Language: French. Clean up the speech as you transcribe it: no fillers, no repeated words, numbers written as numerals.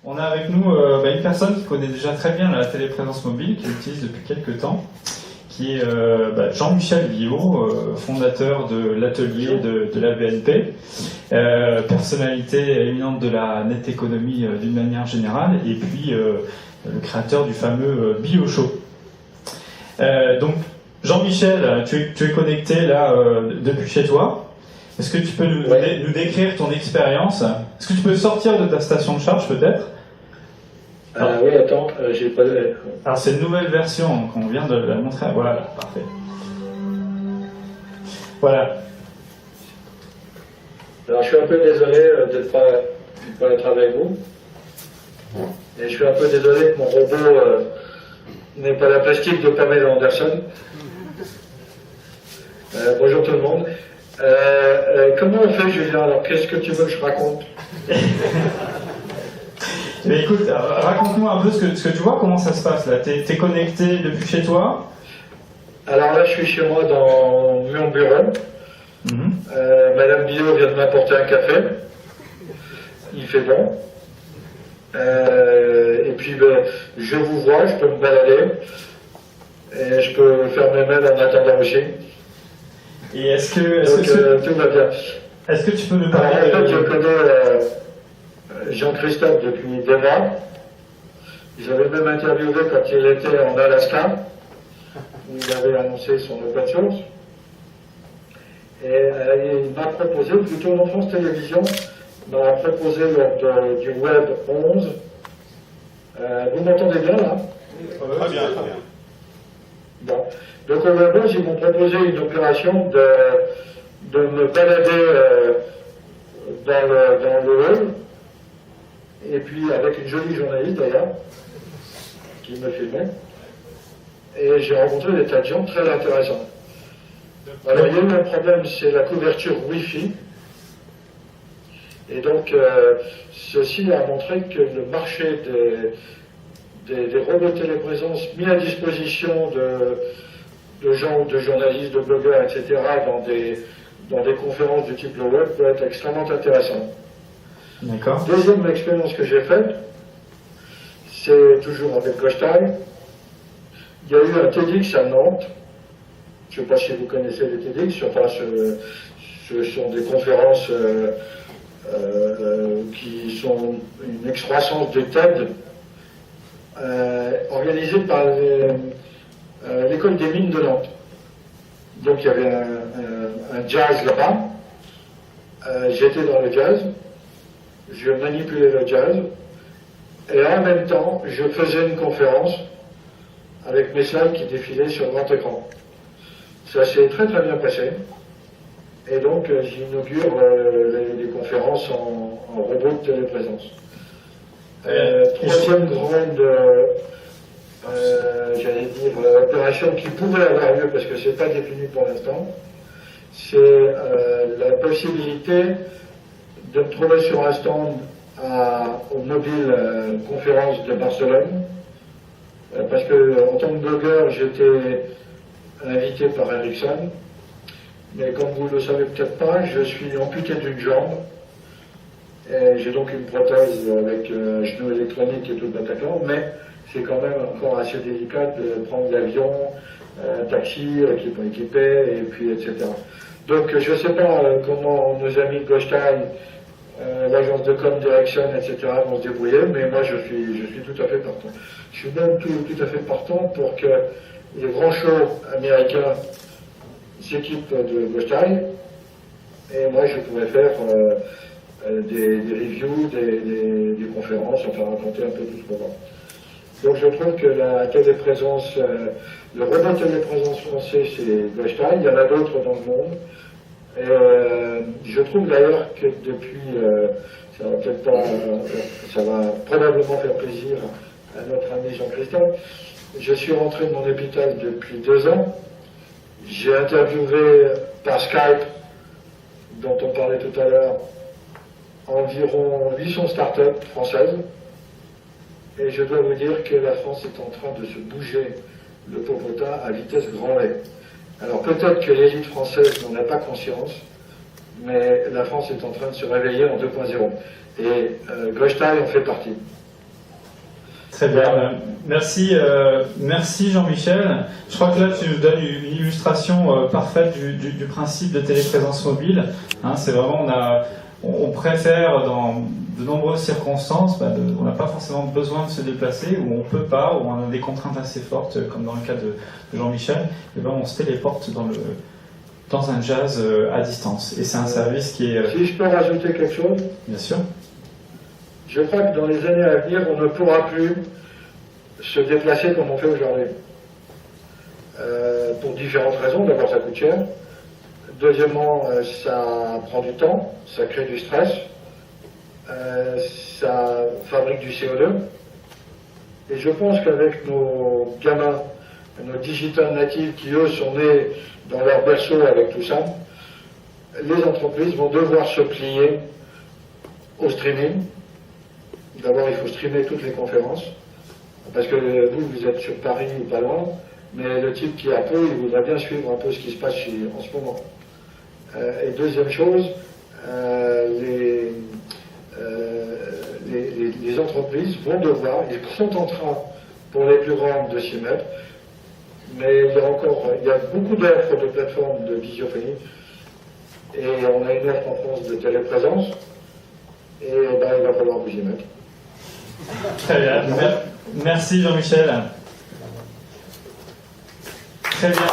On a avec nous une personne qui connaît déjà très bien la téléprésence mobile, qui l'utilise depuis quelques temps, qui est Jean-Michel Villot, fondateur de l'atelier de la BNP, personnalité éminente de la net économie d'une manière générale, et puis le créateur du fameux BioShow. Donc Jean-Michel, tu es connecté là depuis chez toi. Est-ce que tu peux nous décrire ton expérience? Est-ce que tu peux sortir de ta station de charge peut-être? Oui, attends, j'ai pas... Alors c'est une nouvelle version qu'on vient de la montrer. Voilà, parfait. Voilà. Alors je suis un peu désolé de ne pas être avec vous. Et je suis un peu désolé que mon robot n'ait pas la plastique de Pamela Anderson. Bonjour tout le monde. Comment on fait, Julien? Alors qu'est-ce que tu veux que je raconte? Mais écoute, raconte-moi un peu ce que tu vois, comment ça se passe là. T'es connecté depuis chez toi? Alors là, je suis chez moi dans mon bureau. Madame Billot vient de m'apporter un café. Il fait bon. Et puis, je vous vois, je peux me balader. Et je peux faire mes mails en attendant aussi. Et est-ce que tout va bien. Est-ce que tu peux nous parler Alors, en fait, je connais Jean-Christophe depuis des mois. J'avais même interviewé quand il était en Alaska, où il avait annoncé son open source. Et il m'a proposé, plutôt en France Télévisions, m'a proposé lors du Web 11. Vous m'entendez bien là? Très bien, très bien. Bon. Donc au Web 11, ils m'ont proposé une opération de me balader dans le hall. Et puis avec une jolie journaliste d'ailleurs, qui me filmait, et j'ai rencontré des tas de gens très intéressants. Alors il y a eu un problème, c'est la couverture Wi-Fi, et donc ceci a montré que le marché des robots téléprésence mis à disposition de gens, de journalistes, de blogueurs, etc., dans des conférences du type le web peut être extrêmement intéressant. D'accord. Deuxième expérience que j'ai faite, c'est toujours avec Goshtai. Il y a eu un TEDx à Nantes. Je ne sais pas si vous connaissez les TEDx. Enfin, ce sont des conférences qui sont une excroissance de TED organisée par l'école des mines de Nantes. Donc il y avait un jazz là-bas. J'étais dans le jazz. Je manipulais le jazz, et en même temps, je faisais une conférence avec mes slides qui défilaient sur grand écran. Ça s'est très très bien passé, et donc j'inaugure les conférences en robot de téléprésence. Troisième grande, j'allais dire, opération qui pouvait avoir lieu, parce que c'est pas défini pour l'instant, c'est la possibilité de me trouver sur un stand au Mobile Conférence de Barcelone, parce que en tant que blogueur, j'étais invité par Ericsson, mais comme vous le savez peut-être pas, je suis amputé d'une jambe, et j'ai donc une prothèse avec genou électronique et tout le Bataclan, mais c'est quand même encore assez délicat de prendre l'avion, un taxi équipé, et puis etc. Donc je ne sais pas comment nos amis de Goshtai, l'agence de com Direction, etc. vont se débrouiller, mais moi je suis tout à fait partant. Je suis même tout à fait partant pour que les grands shows américains s'équipent de Goshtai, et moi je pourrais faire des reviews, des conférences, enfin raconter un peu tout ce programme. Donc je trouve que la téléprésence, le robot téléprésence français, c'est Goshtai, il y en a d'autres dans le monde. Je trouve d'ailleurs que depuis, ça va probablement faire plaisir à notre ami Jean-Christophe, je suis rentré de mon hôpital depuis 2 ans, j'ai interviewé par Skype, dont on parlait tout à l'heure, environ 800 startups françaises, et je dois vous dire que la France est en train de se bouger le popotin à vitesse grand V. Alors peut-être que l'élite française n'en a pas conscience, mais la France est en train de se réveiller en 2.0. Et Goshtai en fait partie. Très bien. Merci Jean-Michel. Je crois que là tu nous donnes une illustration parfaite du principe de téléprésence mobile. Hein, c'est vraiment on préfère dans de nombreuses circonstances, on n'a pas forcément besoin de se déplacer, ou on peut pas, ou on a des contraintes assez fortes, comme dans le cas de Jean-Michel, et on se téléporte dans un jazz à distance. Et c'est un service qui est... Si je peux rajouter quelque chose, Bien sûr. je crois que dans les années à venir, on ne pourra plus se déplacer comme on fait aujourd'hui. Pour différentes raisons. D'abord, ça coûte cher. Deuxièmement, ça prend du temps, ça crée du stress, ça fabrique du CO2. Et je pense qu'avec nos gamins, nos digital natives qui, eux, sont nés dans leur berceau avec tout ça, les entreprises vont devoir se plier au streaming. D'abord, il faut streamer toutes les conférences, parce que vous êtes sur Paris ou pas loin, mais le type qui est à Pau, il voudrait bien suivre un peu ce qui se passe en ce moment. Et deuxième chose, les entreprises vont devoir, ils sont en train, pour les plus grandes, de s'y mettre, mais il y a beaucoup d'offres de plateformes de visiophonie, et on a une offre en France de téléprésence, et il va falloir vous y mettre. Très bien. Merci Jean-Michel. Très bien.